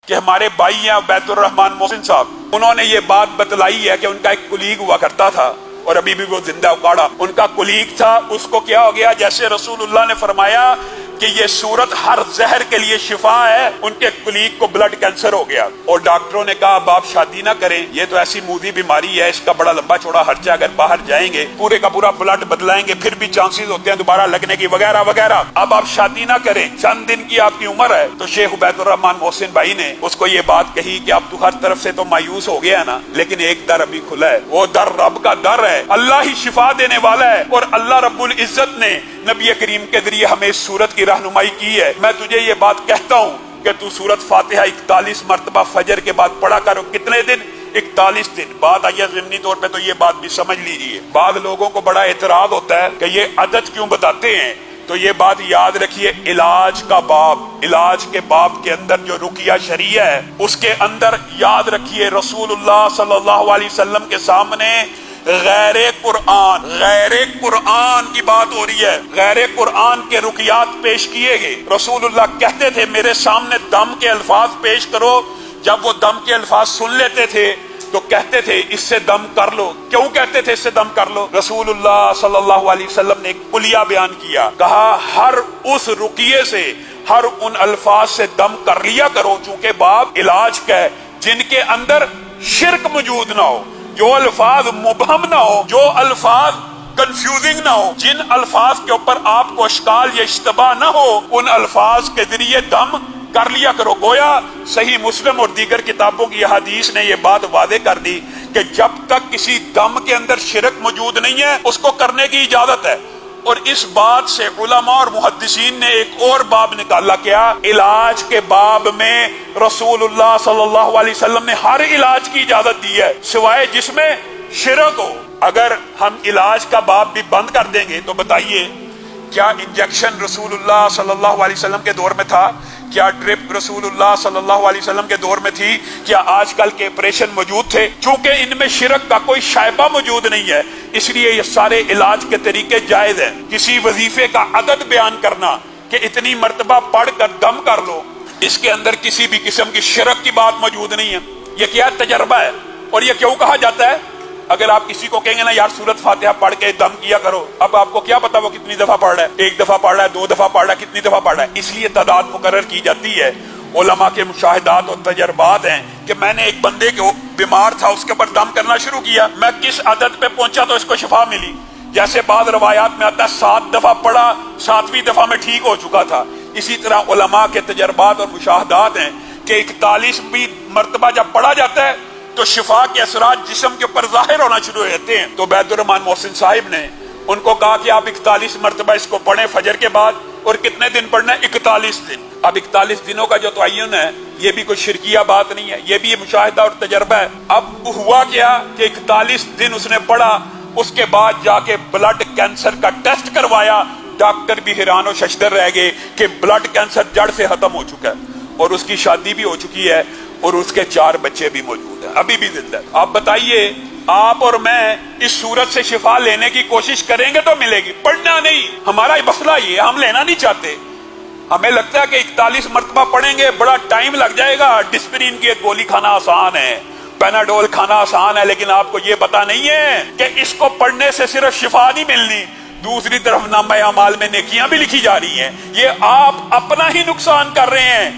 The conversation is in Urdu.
کہ ہمارے بھائی ہیں عبید الرحمان محسن صاحب، انہوں نے یہ بات بتلائی ہے کہ ان کا ایک کلیگ ہوا کرتا تھا اور ابھی بھی وہ زندہ اکاڑا ان کا کلیگ تھا، اس کو کیا ہو گیا، جیسے رسول اللہ نے فرمایا کہ یہ سورت ہر زہر کے لیے شفا ہے، ان کے کلیگ کو بلڈ کینسر ہو گیا اور ڈاکٹروں نے کہا اب آپ شادی نہ کریں، یہ تو ایسی موذی بیماری ہے، اس کا بڑا لمبا چوڑا خرچہ، اگر باہر جائیں گے پورے کا پورا بلڈ بدلائیں گے پھر بھی چانسز ہوتے ہیں دوبارہ لگنے کی وغیرہ وغیرہ، اب آپ شادی نہ کریں، چند دن کی آپ کی عمر ہے۔ تو شیخ عبید الرحمان محسن بھائی نے اس کو یہ بات کہی کہ اب تو ہر طرف سے تو مایوس ہو گیا نا، لیکن ایک در ابھی کھلا ہے، وہ در رب کا در ہے، اللہ ہی شفا دینے والا ہے، اور اللہ رب العزت نے نبی کریم کے ذریعے ہمیں اس سورت کی رہنمائی کی ہے۔ میں تجھے یہ بات کہتا ہوں کہ تو سورت فاتحہ 41 مرتبہ فجر کے بعد پڑھا کرو، کتنے دن؟ 41 دن۔ بات آئیے ضمنی طور پہ تو یہ بات بھی سمجھ لیجئے، بعض لوگوں کو بڑا اعتراض ہوتا ہے کہ یہ عدد کیوں بتاتے ہیں، تو یہ بات یاد رکھیے، علاج کا باب، علاج کے باب کے اندر جو رقیہ شریعہ ہے اس کے اندر یاد رکھیے رسول اللہ صلی اللہ علیہ وسلم کے سامنے غیر قرآن کی بات ہو رہی ہے، غیر قرآن کے رقیات پیش کیے گئے۔ رسول اللہ کہتے تھے میرے سامنے دم کے الفاظ پیش کرو، جب وہ دم کے الفاظ سن لیتے تھے تو کہتے تھے اس سے دم کر لو۔ کیوں کہتے تھے اس سے دم کر لو؟ رسول اللہ صلی اللہ علیہ وسلم نے ایک کلیہ بیان کیا، کہا ہر اس رقیے سے، ہر ان الفاظ سے دم کر لیا کرو چونکہ باب علاج کا ہے جن کے اندر شرک موجود نہ ہو، جو الفاظ مبہم نہ ہو، جو الفاظ کنفیوزنگ نہ ہو، جن الفاظ کے اوپر آپ کو اشکال یا اشتباہ نہ ہو، ان الفاظ کے ذریعے دم کر لیا کرو۔ گویا صحیح مسلم اور دیگر کتابوں کی حدیث نے یہ بات واضح کر دی کہ جب تک کسی دم کے اندر شرک موجود نہیں ہے اس کو کرنے کی اجازت ہے۔ اور اس بات سے علماء اور محدثین نے ایک اور باب نکالا، کیا؟ علاج کے باب میں رسول اللہ صلی اللہ علیہ وسلم نے ہر علاج کی اجازت دی ہے سوائے جس میں شرک ہو۔ اگر ہم علاج کا باب بھی بند کر دیں گے تو بتائیے کیا انجیکشن رسول اللہ صلی اللہ علیہ وسلم کے دور میں تھا؟ کیا ڈرپ رسول اللہ صلی اللہ علیہ وسلم کے دور میں تھی؟ کیا آج کل کے آپریشن موجود تھے؟ چونکہ ان میں شرک کا کوئی شائبہ موجود نہیں ہے اس لیے یہ سارے علاج کے طریقے جائز ہیں۔ کسی وظیفے کا عدد بیان کرنا کہ اتنی مرتبہ پڑھ کر دم کر لو، اس کے اندر کسی بھی قسم کی شرک کی بات موجود نہیں ہے، یہ کیا تجربہ ہے۔ اور یہ کیوں کہا جاتا ہے؟ اگر آپ کسی کو کہیں گے نا یار سورت فاتحہ پڑھ کے دم کیا کرو، اب آپ کو کیا پتا وہ کتنی دفعہ پڑھ رہا ہے، ایک دفعہ پڑھ رہا ہے، 2 دفعہ پڑھ رہا ہے، کتنی دفعہ پڑھ رہا ہے، اس لیے تعداد مقرر کی جاتی ہے۔ علماء کے مشاہدات اور تجربات ہیں کہ میں نے ایک بندے کو بیمار تھا اس کے اوپر دم کرنا شروع کیا، میں کس عدد پہ پہنچا تو اس کو شفا ملی۔ جیسے بعض روایات میں آتا ہے 7 دفعہ پڑھا، 7ویں دفعہ میں ٹھیک ہو چکا تھا۔ اسی طرح علماء کے تجربات اور مشاہدات ہیں کہ 41 مرتبہ جب پڑھا جاتا ہے تو شفا کے اثرات جسم کے اوپر ظاہر ہونا شروع ہو جاتے ہیں۔ تو عبید الرحمان محسن صاحب نے ان کو کہا کہ آپ 41 مرتبہ اس کو پڑھیں فجر کے بعد، اور کتنے دن پڑھنا ہے؟ 41 دن۔ اب 41 دنوں کا جو تعین ہے یہ بھی کوئی شرکیہ بات نہیں ہے، یہ بھی مشاہدہ اور تجربہ ہے۔ اب ہوا کیا کہ 41 دن اس نے پڑھا، اس کے بعد جا کے بلڈ کینسر کا ٹیسٹ کروایا، ڈاکٹر بھی حیران و ششدر رہ گئے کہ بلڈ کینسر جڑ سے ختم ہو چکا ہے، اور اس کی شادی بھی ہو چکی ہے، اور اس کے 4 بچے بھی موجود ہیں، ابھی بھی زندہ ہے۔ آپ بتائیے آپ اور میں اس صورت سے شفا لینے کی کوشش کریں گے تو ملے گی، پڑھنا نہیں۔ ہمارا مسئلہ یہ ہم لینا نہیں چاہتے، ہمیں لگتا ہے کہ 41 مرتبہ پڑھیں گے بڑا ٹائم لگ جائے گا، ڈسپرین کی ایک گولی کھانا آسان ہے، پیناڈول کھانا آسان ہے، لیکن آپ کو یہ پتا نہیں ہے کہ اس کو پڑھنے سے صرف شفا نہیں ملنی، دوسری طرف نامہ اعمال میں نیکیاں بھی لکھی جا رہی ہیں۔ یہ آپ اپنا ہی نقصان کر رہے ہیں۔